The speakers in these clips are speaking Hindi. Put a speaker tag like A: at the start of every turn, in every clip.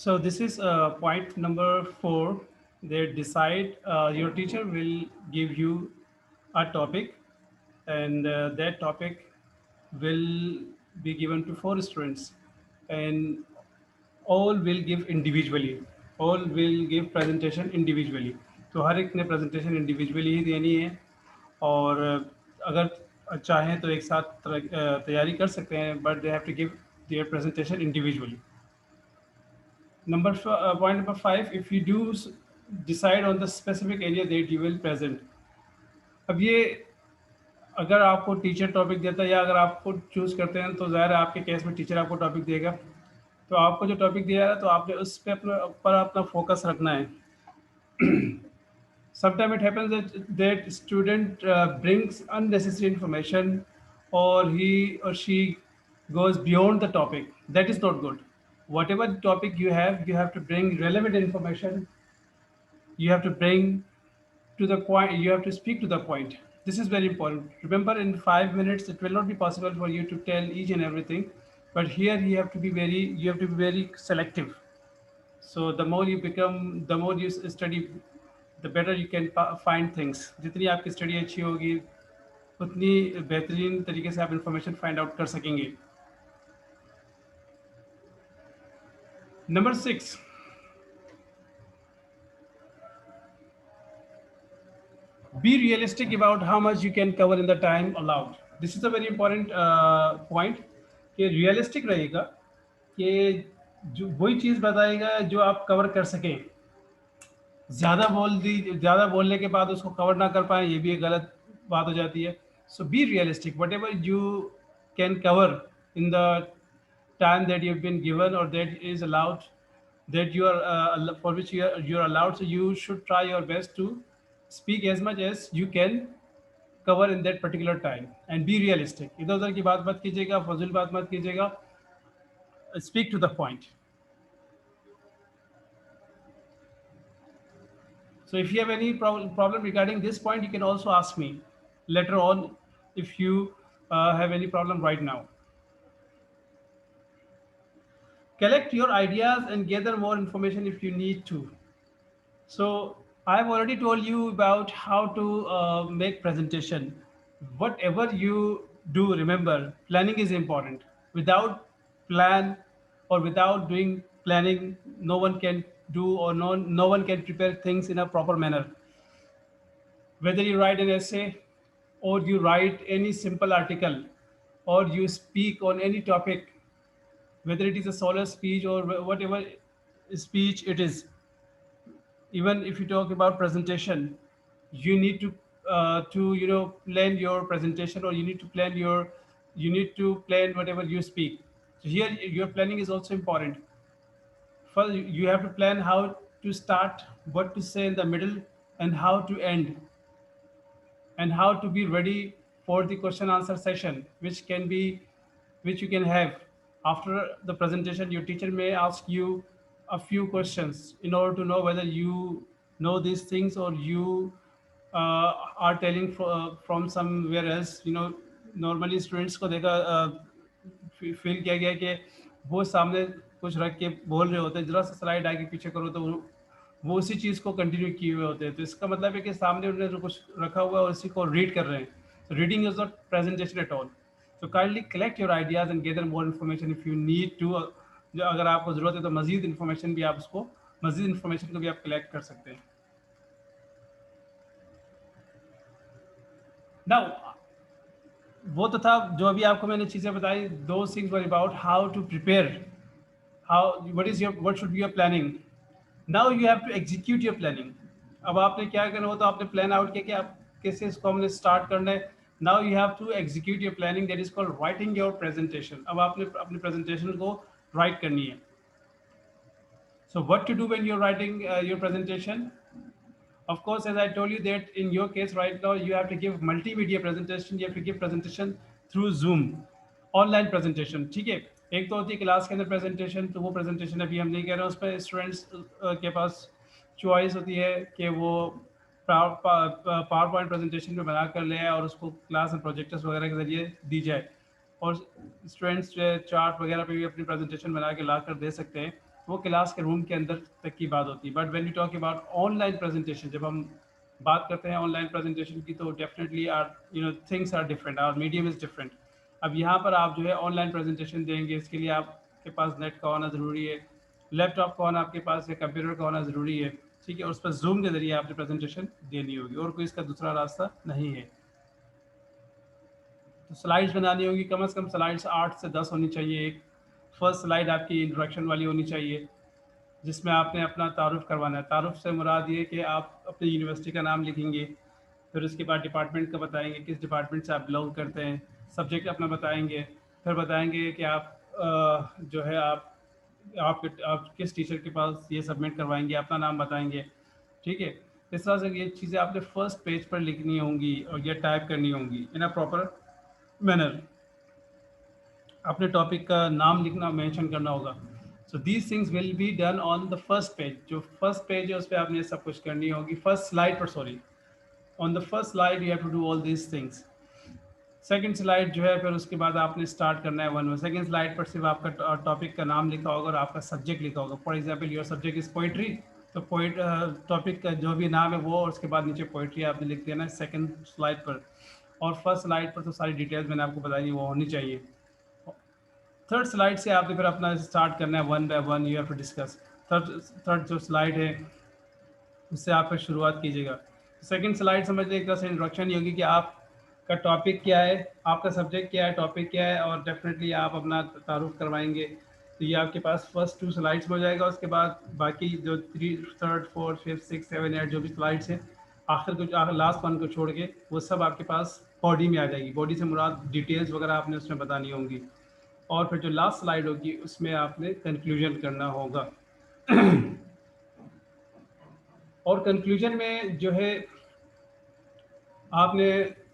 A: So this is point number 4. They decide your teacher will give you a topic, and that topic will be given to 4 students, and all will give individually. All will give presentation individually. तो हर एक ने presentation individually ही देनी है, और अगर चाहें तो एक साथ तैयारी कर सकते हैं, but they have to give their presentation individually. Point number 5, if you do decide on the specific area that you will present. अब ये अगर आपको टीचर टॉपिक देता है या अगर आपको चूज करते हैं, तो ज़ाहिर है आपके केस में टीचर आपको टॉपिक देगा, तो आपको जो टॉपिक दिया है तो आपने उस पे अपना फोकस रखना है. Sometimes it happens that student brings unnecessary information, or he or she goes beyond the topic. That is not good. Whatever topic you have to bring relevant information. You have to bring to the point. You have to speak to the point. This is very important. Remember, in 5 minutes, it will not be possible for you to tell each and everything. But here, you have to be very selective. So the more you study, the better you can find things. जितनी आपकी स्टडी अच्छी होगी, उतनी बेहतरीन तरीके से आप इंफॉर्मेशन फाइंड आउट कर सकेंगे. Number 6, be realistic about how much you can cover in the time allowed. This is a very important point, कि realistic रहेगा, कि जो वही चीज़ बताएगा जो आप कवर कर सकें. ज़्यादा बोलने के बाद उसको कवर ना कर पाए, ये भी एक गलत बात हो जाती है. So be realistic. Whatever you can cover in the time that you've been given, or that is allowed, that you are for which you are allowed, so you should try your best to speak as much as you can cover in that particular time, and be realistic. इधर उधर की बात मत कीजिएगा, फजूल बात मत कीजिएगा. Speak to the point. So if you have any problem regarding this point, you can also ask me later on, if you have any problem right now. Collect your ideas and gather more information if you need to. So I've already told you about how to make presentation. Whatever you do, remember, planning is important. Without plan, or without doing planning, no one can do, or no one can prepare things in a proper manner. Whether you write an essay, or you write any simple article, or you speak on any topic, whether it is a solo speech or whatever speech it is. Even if you talk about presentation, you need to plan your presentation, or you need to plan whatever you speak. So here your planning is also important. First, you have to plan how to start, what to say in the middle, and how to end, and how to be ready for the question answer session, which you can have after the presentation. Your teacher may ask you a few questions in order to know whether you know these things, or you are telling from somewhere else. Normally students को देखा फील किया गया कि वो सामने कुछ रख के बोल रहे होते हैं, जरा सा स्लाइड आगे पीछे करो तो वो उसी चीज़ को कंटिन्यू किए हुए होते हैं. तो इसका मतलब है कि सामने उन्होंने जो कुछ रखा हुआ है उसी को रीड कर रहे हैं. तो reading is not presentation at all. तो kindly collect your ideas and gather more information if you need to. जो अगर आपको ज़रूरत है तो मजीद इन्फॉर्मेशन को भी आप कलेक्ट कर सकते हैं. नाउ वो तो था जो अभी आपको मैंने चीज़ें बताई. दो things were about how to prepare, how what should be your planning. Now you have to execute your planning. अब आपने क्या करना हो, तो आपने प्लान आउट किया कि आप कैसे इसको हमने स्टार्ट करना है. Now you have to execute your planning, that is called writing your presentation. अब आपने अपनी प्रेजेंटेशन को राइट करनी है. So what to do when you're writing your presentation? Of course, as I told you that in your case right now, you have to give multimedia presentation. You have to give presentation through Zoom, online presentation. ठीक है, एक तो होती है क्लास के अंदर प्रेजेंटेशन, तो वो प्रेजेंटेशन अभी हम नहीं कह रहे हैं. उस पर स्टूडेंट्स के पास चॉइस होती है कि वो पावर पॉइंट प्रेजेंटेशन में बना कर ले आए और उसको क्लास में प्रोजेक्टर्स वगैरह के ज़रिए दी जाए. और स्टूडेंट्स चार्ट वगैरह पे भी अपनी प्रेजेंटेशन बना के ला कर दे सकते हैं. वो क्लास के रूम के अंदर तक की बात होती है। But when you talk about online presentation, जब हम बात करते हैं ऑनलाइन प्रेजेंटेशन की, तो definitely our things are different, our medium is different. अब यहाँ पर आप जो है ऑनलाइन प्रेजेंटेशन देंगे, इसके लिए आपके पास नेट का होना ज़रूरी है, लैपटॉप का होना आपके पास है, कंप्यूटर का होना ज़रूरी है, ठीक है। और उस पर जूम के ज़रिए आपने प्रेजेंटेशन देनी होगी, और कोई इसका दूसरा रास्ता नहीं है। तो स्लाइड्स बनानी होगी, कम से कम स्लाइड्स 8 से 10 होनी चाहिए। एक फर्स्ट स्लाइड आपकी इंट्रोडक्शन वाली होनी चाहिए, जिसमें आपने अपना तारुफ करवाना है। तारुफ से मुराद ये कि आप अपनी यूनिवर्सिटी का नाम लिखेंगे, फिर उसके बाद डिपार्टमेंट का बताएंगे, किस डिपार्टमेंट से आप बिलोंग करते हैं, सब्जेक्ट अपना बताएंगे, फिर बताएंगे कि आप जो है आप किस टीचर के पास ये सबमिट करवाएंगे, अपना नाम बताएंगे, ठीक है। इस तरह से ये चीज़ें आपने फर्स्ट पेज पर लिखनी होंगी और ये टाइप करनी होंगी इन अ प्रॉपर मैनर। अपने टॉपिक का नाम लिखना, मेंशन करना होगा। So these things will be done on the first page. जो फर्स्ट पेज है उस पर आपने ये सब कुछ करनी होगी, फर्स्ट स्लाइड पर, sorry, on the first slide you have to do all these things. Second slide जो है, फिर उसके बाद आपने स्टार्ट करना है वन में। सेकंड स्लाइड पर सिर्फ आपका टॉपिक का नाम लिखा होगा और आपका सब्जेक्ट लिखा होगा। For example your subject is poetry, तो पोइट टॉपिक का जो भी नाम है वो, और उसके बाद नीचे पोइट्री आपने लिख देना है सेकंड स्लाइड पर। और फर्स्ट स्लाइड पर तो सारी डिटेल्स मैंने आपको बताई वो होनी चाहिए। थर्ड स्लाइड से आपने फिर अपना स्टार्ट करना है, one by one you have to discuss. Third third जो स्लाइड है उससे आप फिर शुरुआत कीजिएगा। सेकंड स्लाइड समझ एक तरह से इंट्रोडक्शन ही होगी कि आपका टॉपिक क्या है, आपका सब्जेक्ट क्या है, टॉपिक क्या है, और डेफिनेटली आप अपना तारुफ करवाएंगे। तो ये आपके पास फर्स्ट 2 स्लाइड्स में हो जाएगा। उसके बाद बाकी जो 3, third, fourth, fifth, six, seven, eight जो भी स्लाइड्स हैं, आखिर को लास्ट वन को छोड़ के वो सब आपके पास बॉडी में आ जाएगी। बॉडी से मुराद डिटेल्स वगैरह आपने उसमें बतानी होंगी। और फिर जो लास्ट स्लाइड होगी उसमें आपने कंक्लूजन करना होगा। और कंक्लूजन में जो है आपने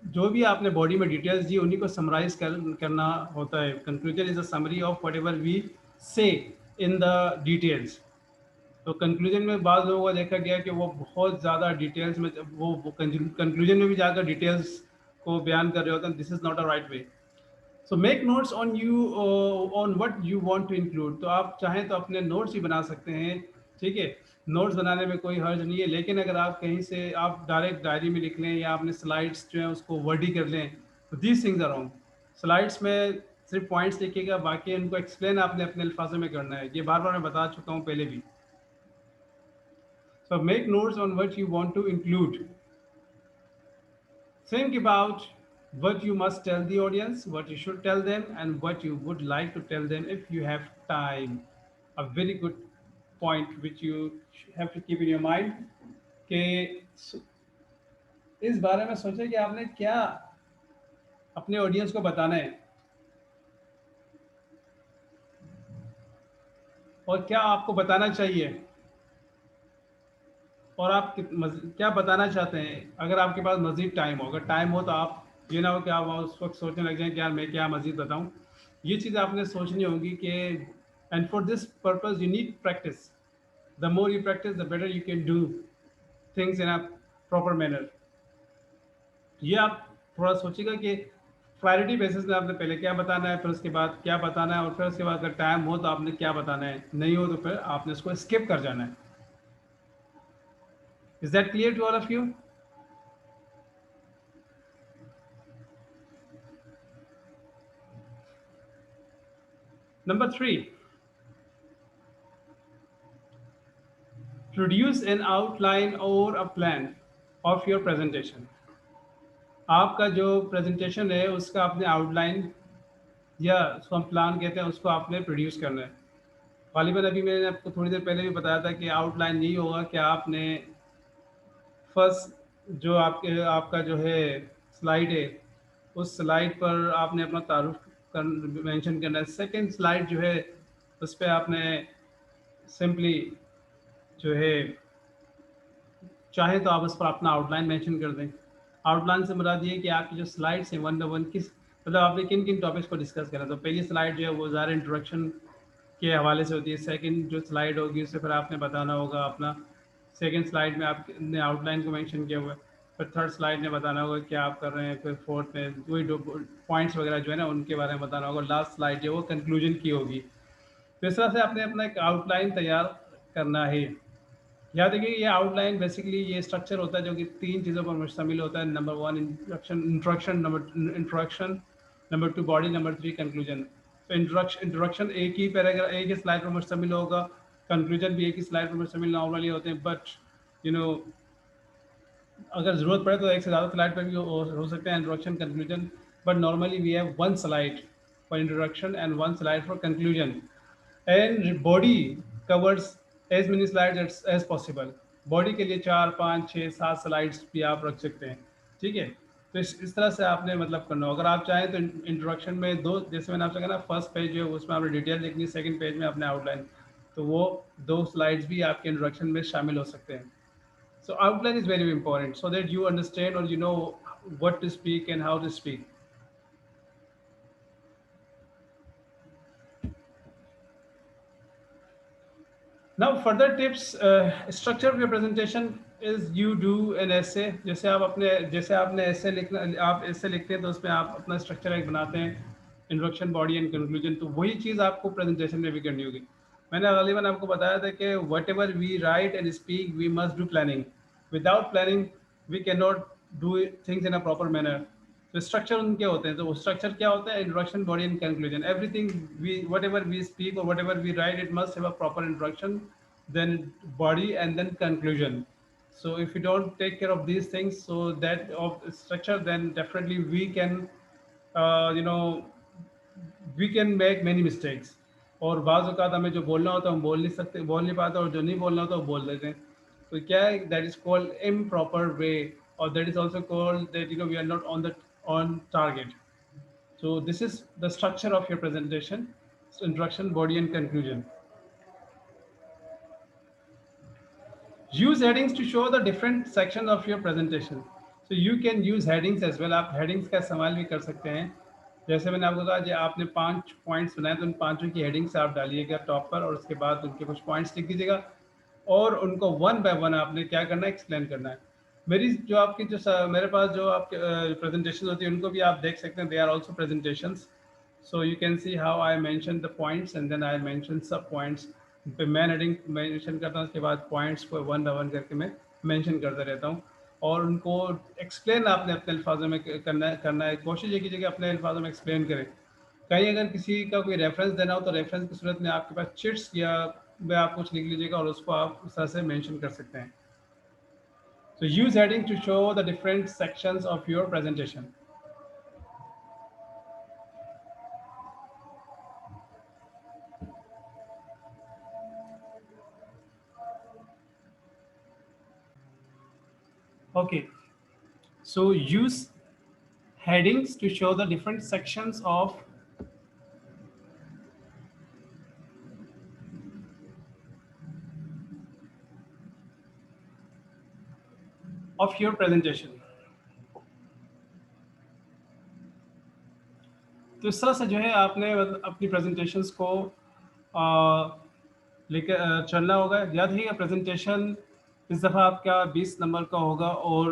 A: जो भी आपने बॉडी में डिटेल्स दी उन्हीं को समराइज करना होता है। Conclusion is a summary of whatever we say in the details. तो कंक्लूजन में बाद लोगों को देखा गया कि वो बहुत ज़्यादा डिटेल्स में, वो कंक्लूजन में भी जाकर डिटेल्स को बयान कर रहे होते हैं। This is not a right way. So make notes on you, on what you want to include. तो आप चाहें तो अपने नोट्स भी बना सकते हैं, ठीक है। नोट्स बनाने में कोई हर्ज नहीं है, लेकिन अगर आप कहीं से आप डायरेक्ट डायरी में लिख लें या अपने स्लाइड्स जो है उसको वर्डी कर लें, तो these things are wrong. Slides में सिर्फ पॉइंट्स लिखिएगा, बाकी उनको एक्सप्लेन आपने अपने अल्फाजों में करना है। ये बार बार मैं बता चुका हूँ पहले भी। So make notes on what you want to include. Think about what you must tell the audience, what you should tell them, and what you would like to tell them if you have time. A very good point which you have to keep in your mind कि इस बारे में सोचें कि आपने क्या अपने ऑडियंस को बताना है और क्या आपको बताना चाहिए, और आप क्या बताना चाहते हैं। अगर आपके पास मज़ीद टाइम हो, अगर टाइम हो तो आप ये ना हो कि आप उस वक्त सोचने लग जाएं कि यार मैं क्या मज़ीद बताऊं। ये चीज़ आपने सोचनी होगी कि and for this purpose you need practice. The more you practice the better you can do things in a proper manner. ये आप थोड़ा सोचिएगा कि प्रायोरिटी बेसिस में आपने पहले क्या बताना है, फिर उसके बाद क्या बताना है, और फिर उसके बाद अगर टाइम हो तो आपने क्या बताना है, नहीं हो तो फिर आपने इसको स्किप कर जाना है। Is that clear to all of you? Number 3, produce an outline or a plan of your presentation. आपका जो प्रेजेंटेशन है उसका आपने आउटलाइन, या उसको हम प्लान कहते हैं, उसको आपने प्रोड्यूस करना है। गालिबन अभी मैंने आपको थोड़ी देर पहले भी बताया था कि आउटलाइन यही होगा कि आपने फर्स्ट जो आपका जो है स्लाइड है, उस स्लाइड पर आपने अपना तारुफ कर मेंशन करना है। सेकंड स्लाइड जो है उस पर आपने सिंपली जो है, चाहे तो आप उस पर अपना आउटलाइन मेंशन कर दें। आउटलाइन से मुराद ये कि आपकी जो स्लाइड्स हैं वन बाय वन किस, मतलब आपने किन किन टॉपिक्स को डिस्कस करना। तो पहली स्लाइड जो है वो ज़्यादा इंट्रोडक्शन के हवाले से होती है। सेकंड जो स्लाइड होगी उससे फिर आपने बताना होगा अपना, सेकंड स्लाइड में आपने आउटलाइन को मेंशन किया हुआ है। फिर थर्ड स्लाइड में बताना होगा क्या आप कर रहे हैं। फिर फोर्थ में वही पॉइंट्स वगैरह जो है ना उनके बारे में बताना होगा। लास्ट स्लाइड जो है वो कंक्लूजन की होगी। तो इस तरह से आपने अपना एक आउटलाइन तैयार करना है। याद रखिए ये आउटलाइन बेसिकली ये स्ट्रक्चर होता है जो कि 3 चीज़ों पर मुश्तमिल होता है। Number 1 introduction, number 2 body, number 3 conclusion. तो इंट्रोडक्शन एक ही पैराग्राफ एक ही स्लाइड पर मुश्तमिल होगा, कंक्लूजन भी एक ही स्लाइड पर मुश्तमिल नॉर्मली होते हैं, बट यू नो अगर ज़रूरत पड़े तो एक से ज़्यादा स्लाइड पर भी हो सकते हैं introduction conclusion, but normally we have 1 slide for introduction and 1 slide for conclusion. And body covers as many slides as possible. Body के लिए 4 5 6 7 स्लाइड्स भी आप रख सकते हैं, ठीक है। तो इस तरह से आपने मतलब करना हो। अगर आप चाहें तो इंट्रोडक्शन में दो, जैसे मैंने आपसे कहा ना, फर्स्ट पेज जो है उसमें आपने डिटेल लिखनी, सेकंड पेज में अपने आउटलाइन, तो वो 2 स्लाइड्स भी आपके इंट्रोडक्शन में शामिल हो सकते हैं। So outline is very important so that you understand or you know what to speak and how to speak. Now further tips, structure of your presentation is you do an essay. जैसे आपने essay लिखना, आप essay लिखते हैं तो उसमें आप अपना स्ट्रक्चर एक बनाते हैं, इंट्रोडक्शन, बॉडी एंड कंक्लूजन। तो वही चीज़ आपको प्रेजेंटेशन में भी करनी होगी। मैंने गालिबन आपको बताया था कि whatever we write and speak we must do planning. Without planning we can not do things in a proper manner. तो स्ट्रक्चर उनके होते हैं, तो वो स्ट्रक्चर क्या होता है? Introduction, body and conclusion. Everything we whatever we speak और whatever we write it must have a proper introduction, then body and then conclusion. So if you don't take care of these things, so that of structure, then definitely we can uh, you know we can make many mistakes. और बाज़ औक़ात हमें जो बोलना होता है हम बोल नहीं सकते, बोल नहीं पाते, और जो नहीं बोलना होता वो बोल देते हैं। तो क्या है, that is called improper way, or that is also called that we are not on target. So this is the structure of your presentation: so introduction, body and conclusion. Use headings to show the different sections of your presentation. So you can use headings as well. आप headings का इस्तेमाल भी कर सकते हैं। जैसे मैंने आपको कहा, जो आपने 5 पॉइंट्स बनाए तो उन पाँचों की हेडिंग्स आप डालिएगा टॉप पर, और उसके बाद उनके कुछ पॉइंट्स लिख दीजिएगा, और उनको वन बाय वन आपने क्या करना है, एक्सप्लेन करना है। मेरी जो आपकी मेरे पास जो आपके प्रेजेंटेशन होती है उनको भी आप देख सकते हैं, they are also presentations. So you can see how I mentioned the points and then I mentioned sub points. पे मैं हेडिंग मेंशन करता हूँ, उसके बाद पॉइंट्स को वन बाय वन करके मैं मेंशन करता रहता हूँ, और उनको एक्सप्लेन आपने अपने अल्फाजों में करना है। कोशिश ये कीजिए कि अपने अल्फाजों में एक्सप्लेन करें। कहीं अगर किसी का कोई रेफरेंस देना हो तो रेफरेंस की सूरत में आपके पास चिट्स या में आप कुछ लिख लीजिएगा और उसको आप उस तरह से मेंशन कर सकते हैं। So use heading to show the different sections of your presentation. Okay, so use headings to show the different sections of your presentation. तो इस तरह से जो है आपने अपनी प्रेजेंटेशंस को लेकर चलना होगा। याद रखिएगा, प्रेजेंटेशन इस दफ़ा आपका 20 नंबर का होगा, और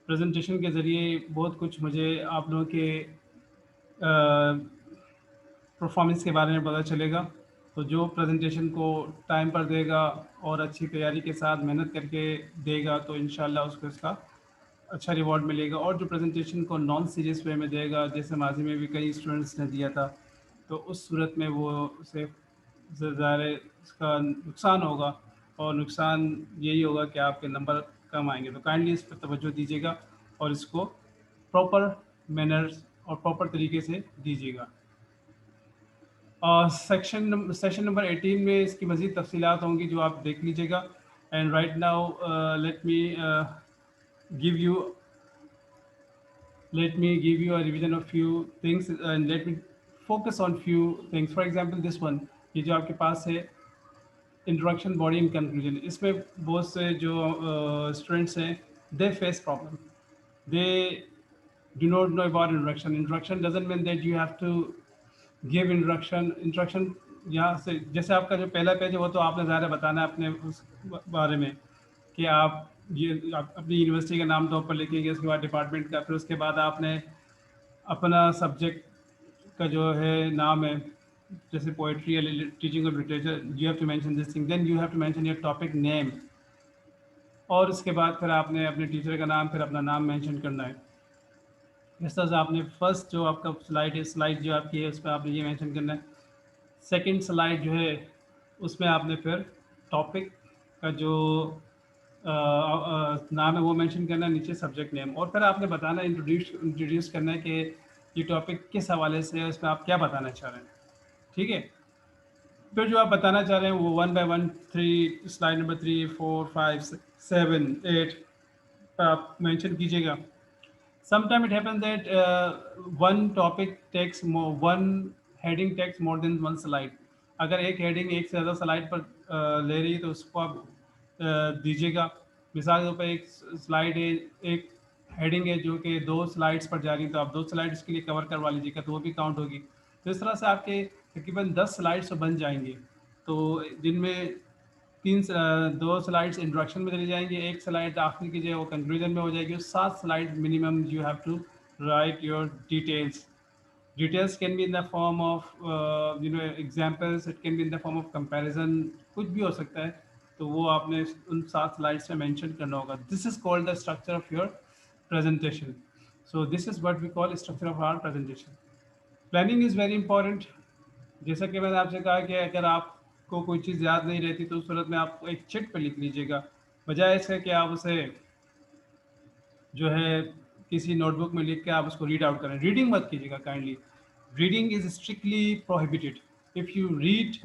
A: प्रेजेंटेशन के ज़रिए बहुत कुछ मुझे आप लोगों के परफॉर्मेंस के बारे में पता चलेगा। तो जो प्रेजेंटेशन को टाइम पर देगा और अच्छी तैयारी के साथ मेहनत करके देगा, तो इंशाल्लाह उसको इसका अच्छा रिवॉर्ड मिलेगा। और जो प्रेजेंटेशन को नॉन सीरियस वे में देगा, जैसे माजी में भी कई स्टूडेंट्स ने दिया था, तो उस सूरत में वो उसे ज़ाहिर इसका नुकसान होगा, और नुकसान यही होगा कि आपके नंबर कम आएंगे। तो काइंडली इस पर तवज्जो दीजिएगा और इसको प्रॉपर मैनर्स और प्रॉपर तरीके से दीजिएगा। सेशन नंबर 18 में इसकी मज़ीद तफसीलात होंगी जो आप देख लीजिएगा। And right now let me give you a revision of few things, and let me focus on few things. For example, this one, ये जो आपके पास है इंट्रोडक्शन, बॉडी एंड कंक्लूजन, इसमें बहुत से जो स्टूडेंट्स हैं, they face problem, they do not know about introduction. Introduction doesn't mean that you have to give introduction यहाँ से, जैसे आपका जो पहला पेज है वो तो आपने ज़्यादा बताना है अपने उस बारे में, कि आप ये आप अपनी यूनिवर्सिटी का नाम तो ऊपर लिखेंगे, उसके बाद डिपार्टमेंट का, फिर उसके बाद आपने अपना सब्जेक्ट का जो है नाम है, जैसे poetry, teaching of literature, you have to mention this thing, then you have to mention your topic name, और उसके बाद फिर आपने अपने टीचर का नाम, फिर अपना नाम मेंशन करना है। इस तरह से आपने फर्स्ट जो आपका स्लाइड है, स्लाइड जो आपकी है, उस पर आपने ये मेंशन करना है। सेकंड स्लाइड जो है उसमें आपने फिर टॉपिक का जो नाम है वो मेंशन करना है, नीचे सब्जेक्ट नेम, और फिर आपने बताना, इंट्रोड्यूस करना है कि ये टॉपिक किस हवाले से है, उसमें आप क्या बताना चाह रहे हैं। ठीक है। फिर जो आप बताना चाह रहे हैं वो one by one, three, slide number 3, 4, 5, 7, 8 आप मेंशन कीजिएगा। Sometimes it happens that one topic takes more, one heading takes more than one slide. अगर एक हेडिंग एक से ज़्यादा स्लाइड पर ले रही है तो उसको आप दीजिएगा। मिसाल के तौर पर एक स्लाइड है, एक हेडिंग है जो कि 2 स्लाइड्स पर जा रही है, तो आप 2 स्लाइड्स के लिए कवर करवा लीजिएगा, तो वो भी काउंट होगी। तो इस तरह से आपके तकरीबन 10 स्लाइड्स तो बन जाएंगे। तो जिनमें 2 स्लाइड्स इंट्रोडक्शन में चली जाएंगी, एक स्लाइड आखिर की जो है वो कंक्लूजन में हो जाएगी, और 7 slide minimum you have to write your details. Details can be in the form of examples, it can be in the form of comparison, कुछ भी हो सकता है। तो वो आपने उन 7 स्लाइड्स में मेंशन करना होगा। This is called the structure of your presentation. So this is what we call structure of our presentation. Planning is very important. जैसा कि मैंने आपसे कहा कि अगर आपको कोई चीज़ याद नहीं रहती तो उस सूरत में आप एक चिट पे लिख लीजिएगा, बजाय इसके कि आप उसे जो है किसी नोटबुक में लिख के आप उसको रीड आउट करें। रीडिंग मत कीजिएगा kindly. Reading is strictly prohibited. If you read,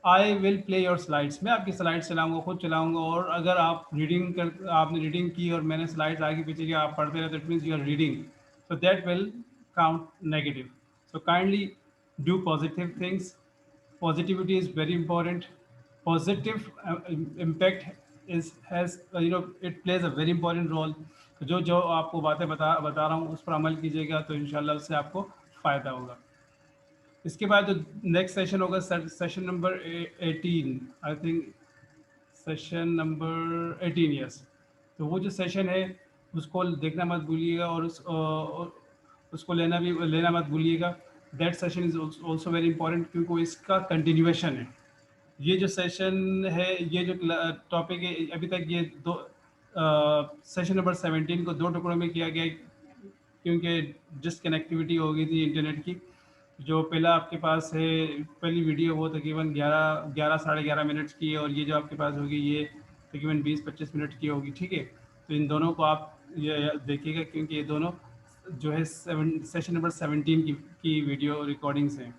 A: I will play your slides, मैं आपकी स्लाइड्स चलाऊंगा, खुद चलाऊंगा, और अगर आप आपने रीडिंग की और मैंने स्लाइड्स आगे पीछे की आप पढ़ते रहे, तो it means you are reading, so that will count negative. So kindly do positive things. Positivity is very important. Positive impact is has it plays a very important role. तो जो जो आपको बातें बता रहा हूँ उस पर अमल कीजिएगा, तो इंशाल्लाह उससे आपको फ़ायदा होगा। इसके बाद जो नेक्स्ट सेशन होगा, session number 18, I think session number 18, yes. तो वो जो सेशन है उसको देखना मत भूलिएगा, और उसको लेना मत भूलिएगा। That session is also very important, क्योंकि वो इसका कंटिन्यूएशन है। ये जो सेशन है, ये जो टॉपिक है, अभी तक ये दो सेशन नंबर 17 को 2 टुकड़ों में किया गया, क्योंकि डिसकनेक्टिविटी हो गई थी इंटरनेट की। जो पहला आपके पास है, पहली वीडियो वो तकरीबन 11 साढ़े 11 मिनट की है, और ये जो आपके पास होगी ये तकरीबन 20-25 मिनट की होगी। ठीक है। तो इन दोनों को आप ये देखिएगा, क्योंकि ये दोनों जो है सेशन नंबर 17 की वीडियो रिकॉर्डिंग्स हैं।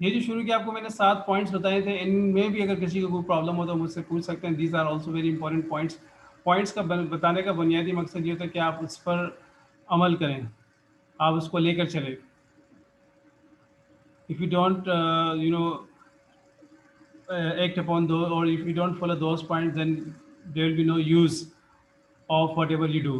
A: ये जो शुरू किया आपको मैंने 7 पॉइंट्स बताए थे, इनमें भी अगर किसी को कोई प्रॉब्लम हो तो मुझसे पूछ सकते हैं। These are also very important points. Points का बताने का बुनियादी मकसद ये होता है कि आप उस पर अमल करें, आप उसको लेकर चलें। If you don't act upon those, or if you don't follow those points, then there will be no use of whatever you do.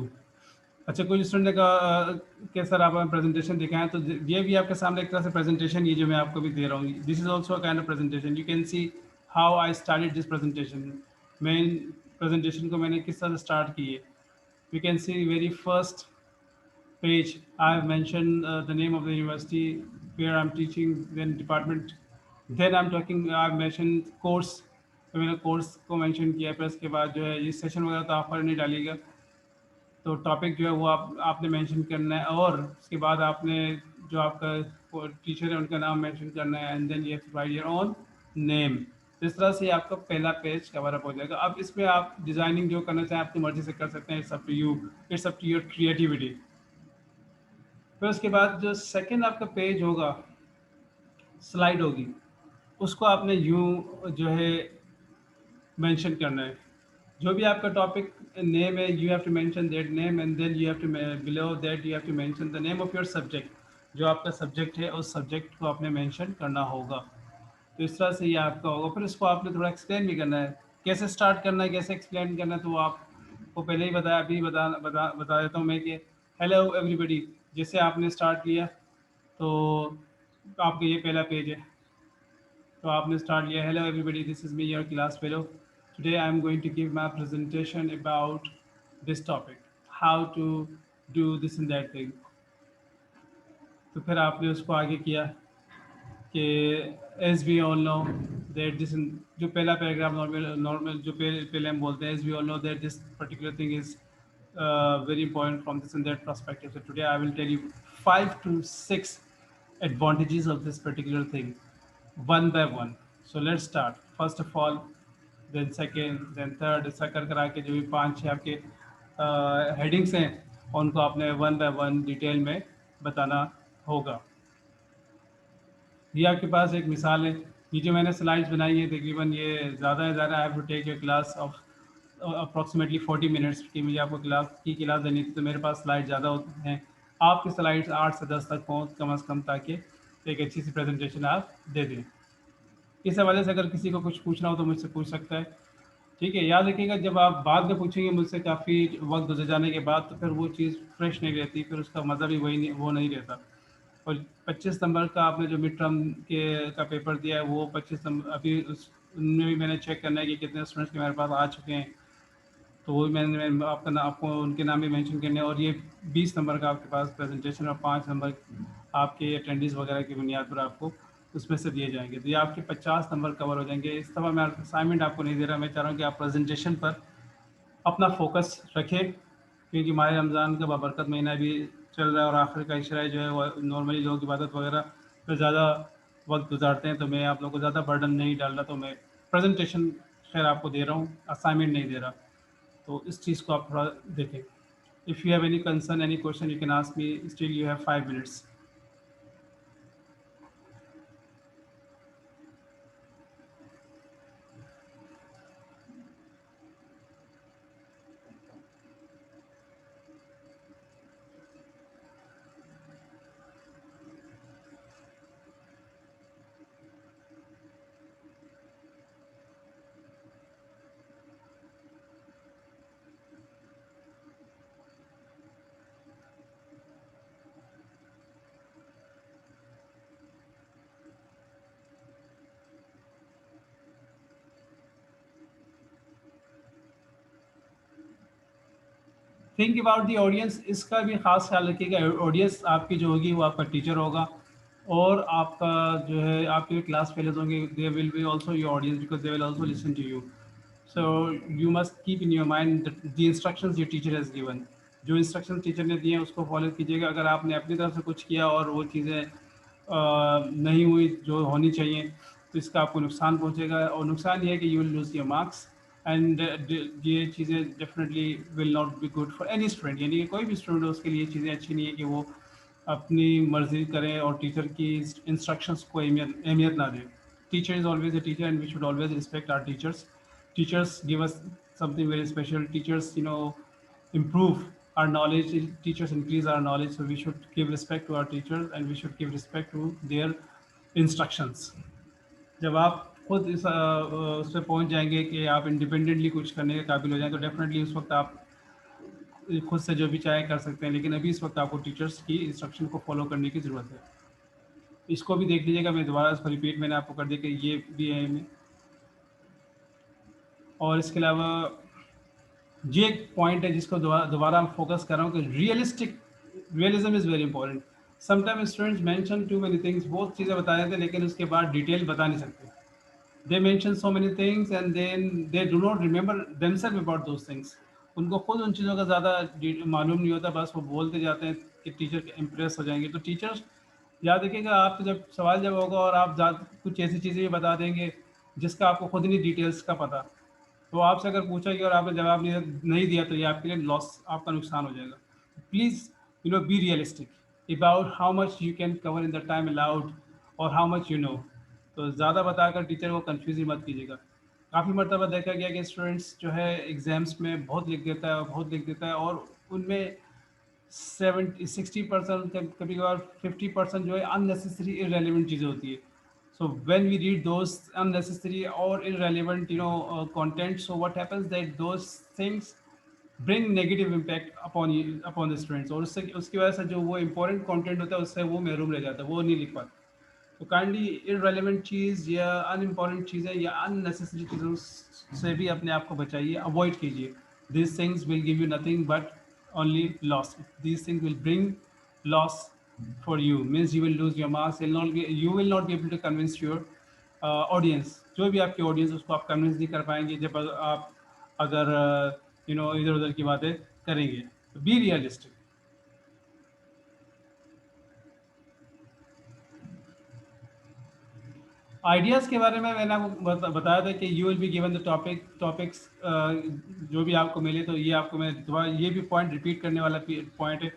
A: अच्छा, कोई स्टूडेंट ने कहा कि सर आप हमें प्रेजेंटेशन दिखाएं, तो ये भी आपके सामने एक तरह से प्रेजेंटेशन, ये जो मैं आपको भी दे रहा हूँ, this is also kind of presentation. You can see how I started this presentation. मैं प्रेजेंटेशन को मैंने किस तरह से स्टार्ट की है। You can see very first page, I have mentioned the name of the university where I'm teaching, then department. Then I'm talking, I've mentioned course, तो मैंने कोर्स को मेंशन किया। फिर उसके बाद जो है ये सेशन वगैरह तो आप पर नहीं डालिएगा, तो टॉपिक जो है वो आपने मेंशन करना है, और उसके बाद आपने जो आपका टीचर है उनका नाम मेंशन करना है, and then you have to write your own name. इस तरह से आपका पहला पेज कवर अप हो जाएगा। अब इसमें आप डिज़ाइनिंग जो करना चाहें अपनी मर्जी से कर सकते हैं, it's up to you, it's up to your creativity. फिर उसके बाद जो सेकंड आपका पेज होगा, स्लाइड होगी, उसको आपने यूं जो है मेंशन करना है। जो भी आपका टॉपिक नेम है, you have to mention that name, and then you have to below that you have to mention the name of your subject. जो आपका सब्जेक्ट है उस सब्जेक्ट को आपने मेंशन करना होगा। तो इस तरह से ये आपका होगा। फिर इसको आपने थोड़ा एक्सप्लेन भी करना है, कैसे स्टार्ट करना है, कैसे एक्सप्लेन करना है, तो आपको पहले ही बताया, अभी बता देता हूँ मैं कि हेलो एवरीबॉडी, जैसे आपने स्टार्ट किया तो आपका ये पहला पेज है, तो आपने स्टार्ट किया, hello everybody this is me your class fellow, Today I'm going to give my presentation about this topic, how to do this and that thing. तो फिर आपने उसको आगे किया कि as we all know that this, जो पहला पैराग्राफ नॉर्मल नॉर्मल जो पहले हम बोलते हैं, as we all know that this particular thing is very important from this and that perspective. So today I will tell you 5 to 6 advantages of this particular thing, one by one. So let's start. First of all, then second, then third, ऐसा कर करा के जो भी 5-6 आपके हेडिंग्स हैं उनको आपने वन बाय वन डिटेल में बताना होगा। ये आपके पास एक मिसाल है। ये जो मैंने स्लाइड्स बनाई है तकरीबन ये ज़्यादा है ज़्यादा, I have to take your class of approximately 40 minutes की मुझे आपको क्लास देनी थी, तो मेरे पास स्लाइड ज़्यादा हैं। आपकी स्लाइड्स 8 से 10 तक पहुँच कम अज़ कम, ताकि एक अच्छी सी प्रेजेंटेशन आप दे दें। इस हवाले से अगर किसी को कुछ पूछना हो तो मुझसे पूछ सकता है। ठीक है, याद रखिएगा जब आप बाद में पूछेंगे मुझसे काफ़ी वक्त गुजर जाने के बाद, तो फिर वो चीज़ फ्रेश नहीं रहती, फिर उसका मज़ा भी वही नहीं, वो नहीं रहता। और 25 नंबर का आपने जो मिड टर्म के का पेपर दिया है, वो 25 नंबर अभी उनमें भी मैंने चेक करना है कि कितने स्टूडेंट्स के मेरे पास आ चुके हैं, तो वो भी मैंने आपको उनके नाम भी मेंशन करने हैं। और ये 20 नंबर का आपके पास प्रेजेंटेशन और 5 नंबर आपके अटेंडेंस वगैरह की बुनियाद पर आपको उसमें से दिए जाएंगे, तो ये आपके 50 नंबर कवर हो जाएंगे। इस दफ़ा मैं असाइनमेंट आपको नहीं दे रहा, मैं चाह रहा हूँ कि आप प्रेजेंटेशन पर अपना फोकस रखें, क्योंकि माह रमज़ान का बाबरकत महीना भी चल रहा है और आखिर का इशरा जो है वो नॉर्मली लोग इबादत वगैरह पे ज़्यादा वक्त गुजारते हैं, तो मैं आप लोगों को ज़्यादा बर्डन नहीं डाल रहा, तो मैं प्रेजेंटेशन खैर आपको दे रहा हूँ, असाइनमेंट नहीं दे रहा। तो इस चीज़ को आप थोड़ा देखें। If you have any concern, any question, you can ask me, still you have 5 minutes. Think about the audience, इसका भी ख़ास ख्याल रखिएगा। ऑडियंस आपकी जो होगी वो आपका टीचर होगा, और आपका जो है आपके क्लास फेलोज होंगे, they will be also your audience, because they will also listen to you. So you must keep in your mind the instructions your teacher has given. जो इंस्ट्रक्शन टीचर ने दिए हैं उसको फॉलो कीजिएगा। अगर आपने अपनी तरफ से कुछ किया और वो चीज़ें नहीं हुई जो होनी चाहिए, तो इसका आपको नुकसान पहुंचेगा, और नुकसान ये है कि you will lose your marks, and ये चीज़ें definitely will not be good for any student. यानी कि कोई भी स्टूडेंट हो उसके लिए चीज़ें अच्छी नहीं है कि वो अपनी मर्ज़ी करें और टीचर की इंस्ट्रक्शंस को अहमियत ना दें। Teacher is always a teacher, and we should always respect our teachers. Teachers give us something very special. Teachers, improve our knowledge. Teachers increase our knowledge. So we should give respect to our teachers, and we should give respect to their instructions. जब आप खुद उस पर पहुंच जाएंगे कि आप इंडिपेंडेंटली कुछ करने के काबिल हो जाएं, तो डेफिनेटली उस वक्त आप खुद से जो भी चाहे कर सकते हैं। लेकिन अभी इस वक्त आपको टीचर्स की इंस्ट्रक्शन को फॉलो करने की ज़रूरत है। इसको भी देख लीजिएगा, मैं दोबारा इसको रिपीट मैंने आपको कर दिया कि ये भी है में। और इसके अलावा ये एक पॉइंट है जिसको दोबारा मैं फोकस कर रहा हूँ कि realism is very important. Sometime students mention too many things, बहुत चीज़ें बता देते हैं लेकिन उसके बाद डिटेल बता नहीं सकते। They mention so many things and then they do not remember themselves about those things. उनको खुद उन चीज़ों का ज़्यादा मालूम नहीं होता, बस वो बोलते जाते हैं कि टीचर इम्प्रेस हो जाएंगे। तो टीचर्स याद रखिएगा, आपसे जब सवाल जब होगा और आप कुछ ऐसी चीज़ें भी बता देंगे जिसका आपको खुद नहीं डिटेल्स का पता, तो आपसे अगर पूछा गया और आपने जवाब नहीं दिया, तो ये आपके लिए लॉस, आपका नुकसान हो जाएगा। Please be realistic about how much you can cover in the time allowed और हाउ मच तो ज़्यादा बताकर टीचर को कन्फ्यूज ही मत कीजिएगा। काफ़ी मरतबा देखा गया कि स्टूडेंट्स जो है एग्ज़ाम्स में बहुत लिख देता है, बहुत लिख देता है, और उनमें 60% कभी कभार 50% जो है अननेसेसरी इरेलीवेंट चीज़ें होती है। So when we read those unnecessary or irrelevant, content, so what happens that those things bring negative impact upon the students, और उससे उसकी वजह से जो वो important content होता है उससे वो महरूम रह जाता है, वो नहीं लिख पाता। तो काइंडली इररेलेवेंट चीज़ या अनइम्पॉर्टेंट चीज़ें या अननेसेसरी चीज़ों से भी अपने आप को बचाइए, अवॉइड कीजिए. These things will give you nothing but only loss. These things will bring loss for you. Means you will lose your marks. You will not be able to convince your audience. जो भी आपकी audience उसको आप convince नहीं कर पाएंगे जब आप अगर इधर उधर की बातें करेंगे. Be realistic. आइडियाज़ के बारे में मैंने आपको बताया था कि you will be given the topics जो भी आपको मिले. तो ये आपको मैं दोबारा ये भी पॉइंट रिपीट करने वाला पॉइंट है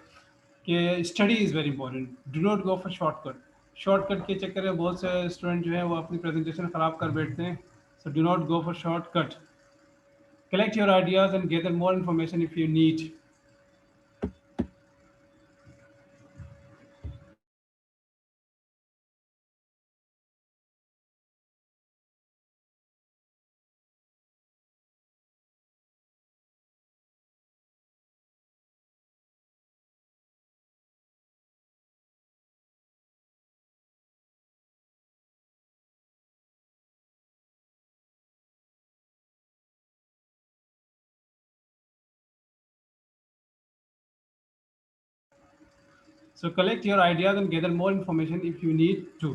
A: कि study is very important. Do not go for shortcut के चक्कर में बहुत से स्टूडेंट जो है वो अपनी प्रेजेंटेशन ख़राब कर बैठते हैं. So do not go for shortcut. Collect your ideas and gather more information if you need. So collect your ideas and gather more information if you need to.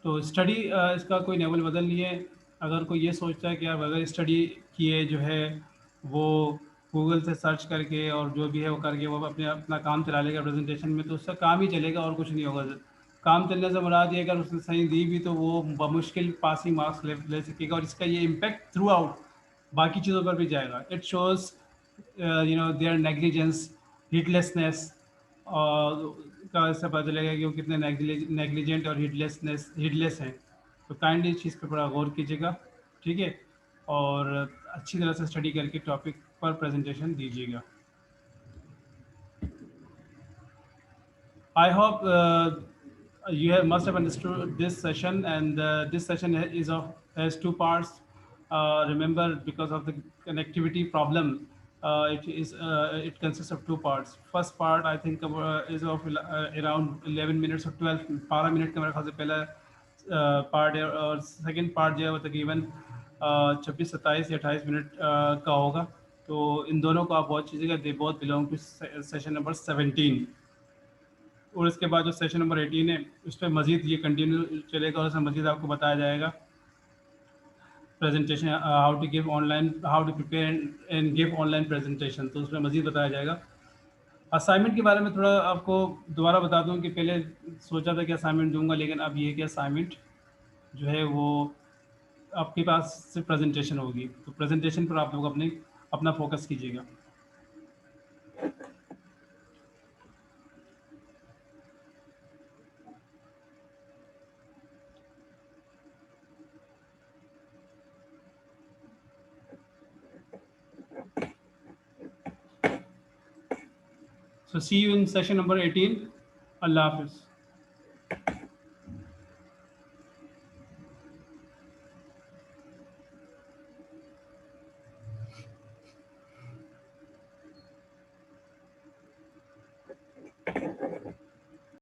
A: तो स्टडी इसका कोई लेवल बदल नहीं है. अगर कोई ये सोचता है कि आप अगर स्टडी किए जो है वो गूगल से सर्च करके और जो भी है वो करके वो अपने अपना काम चला लेगा प्रेजेंटेशन में, तो उसका काम ही चलेगा और कुछ नहीं होगा. काम चलने से मुराद ये अगर उसने सही दी भी तो वो बमुश्किल पासिंग मार्क्स ले सकेगा और इसका ये इम्पैक्ट थ्रू आउट बाकी चीज़ों पर भी जाएगा. इट शोज़ देयर नेग्लिजेंस, हिटलेसनेस का इससे पता चलेगा कि वो कितने नेग्लिजेंट और हिटलेस हैं. तो काइंडली इस चीज़ पर थोड़ा गौर कीजिएगा, ठीक है, और अच्छी तरह से स्टडी करके टॉपिक पर प्रेजेंटेशन दीजिएगा. I hope you must have understood this session, and this session has two parts. Remember, because of the connectivity problem, it consists of two parts. First part, I think, is of around 11 minutes or 12 minute का मेरे ख्याल से पहला part है, और second part जो है वो तकरीबन 26, 27 या 28 मिनट का होगा. तो इन दोनों को आप वॉच कीजिएगा. They both belong to session number 17. और इसके बाद जो सेशन नंबर 18 है उस पर मज़ीद ये कंटिन्यू चलेगा और उसमें मज़ीद आपको बताया जाएगा presentation, how to prepare and give online presentation. तो उसमें मज़ीद बताया जाएगा. असाइनमेंट के बारे में थोड़ा आपको दोबारा बता दूं कि पहले सोचा था कि असाइनमेंट दूंगा, लेकिन अब ये कि असाइनमेंट जो है वो आपके पास सिर्फ प्रेजेंटेशन होगी. तो प्रेजेंटेशन पर आप लोग अपना फोकस कीजिएगा. So see you in session number 18. Allah Hafiz.